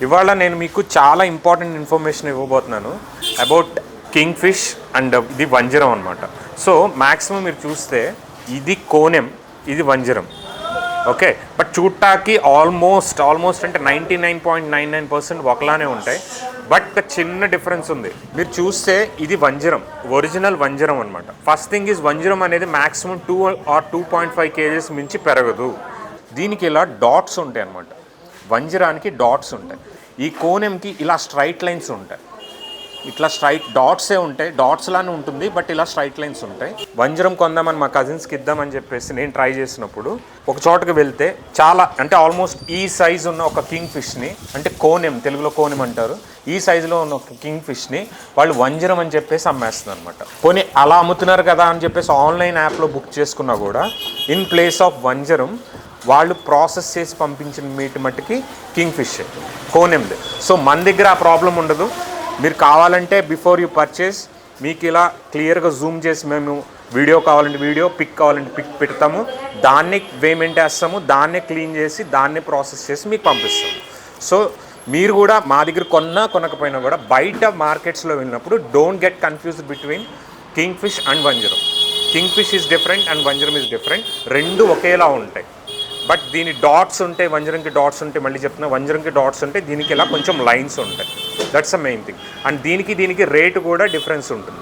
ఇవాళ నేను మీకు చాలా ఇంపార్టెంట్ ఇన్ఫర్మేషన్ ఇవ్వబోతున్నాను అబౌట్ కింగ్ ఫిష్ అండ్ ఇది వంజరం అనమాట. సో మ్యాక్సిమం మీరు చూస్తే ఇది కోనెం, ఇది వంజరం. ఓకే, బట్ చూడటానికి ఆల్మోస్ట్ అంటే 99.99% ఒకలానే ఉంటాయి. బట్ చిన్న డిఫరెన్స్ ఉంది. మీరు చూస్తే ఇది వంజరం, ఒరిజినల్ వంజరం అనమాట. ఫస్ట్ థింగ్ ఈజ్ వంజరం అనేది మ్యాక్సిమం 2 or 2.5 kgs మించి పెరగదు. దీనికి ఇలా డాట్స్ ఉంటాయి అనమాట. వంజరానికి డాట్స్ ఉంటాయి, ఈ కోనెంకి ఇలా స్ట్రైట్ లైన్స్ ఉంటాయి. ఇట్లా స్ట్రైట్ డాట్సే ఉంటాయి, డాట్స్ లానే ఉంటుంది, బట్ ఇలా స్ట్రైట్ లైన్స్ ఉంటాయి. వంజరం కొందామని మా కజిన్స్కి ఇద్దామని చెప్పేసి నేను ట్రై చేసినప్పుడు ఒక చోటకి వెళ్తే చాలా అంటే ఆల్మోస్ట్ ఈ సైజు ఉన్న ఒక కింగ్ ఫిష్ని, అంటే కోనెం, తెలుగులో కోనెం అంటారు, ఈ సైజులో ఉన్న ఒక కింగ్ ఫిష్ని వాళ్ళు వంజరం అని చెప్పేసి అమ్మేస్తున్నారు అనమాట. పోనీ అలా అమ్ముతున్నారు కదా అని చెప్పేసి ఆన్లైన్ యాప్లో బుక్ చేసుకున్నా కూడా ఇన్ ప్లేస్ ఆఫ్ వంజరం వాళ్ళు ప్రాసెస్ చేసి పంపించిన మీట్ మట్టుకి కింగ్ ఫిష్, కోనెంది. సో మన దగ్గర ఆ ప్రాబ్లం ఉండదు. మీరు కావాలంటే బిఫోర్ యూ పర్చేస్ మీకు ఇలా క్లియర్గా జూమ్ చేసి మేము వీడియో కావాలంటే వీడియో, పిక్ కావాలంటే పిక్ పెడతాము, దాన్నే పేమెంట్ వేస్తాము, దాన్నే క్లీన్ చేసి దాన్నే ప్రాసెస్ చేసి మీకు పంపిస్తాము. సో మీరు కూడా మా దగ్గర కొనకపోయినా కూడా బయట మార్కెట్స్లో వెళ్ళినప్పుడు don't get confused between king fish and వంజరం. King fish is different and వంజరం ఈజ్ డిఫరెంట్. రెండు ఒకేలా ఉంటాయి, బట్ దీని డాట్స్ ఉంటాయి, వంజరంకి డాట్స్ ఉంటాయి. మళ్ళీ చెప్తున్నా, వంజరంకి డాట్స్ ఉంటాయి, దీనికి ఇలా కొంచెం లైన్స్ ఉంటాయి. That's the main thing. And దీనికి రేటు కూడా డిఫరెన్స్ ఉంటుంది.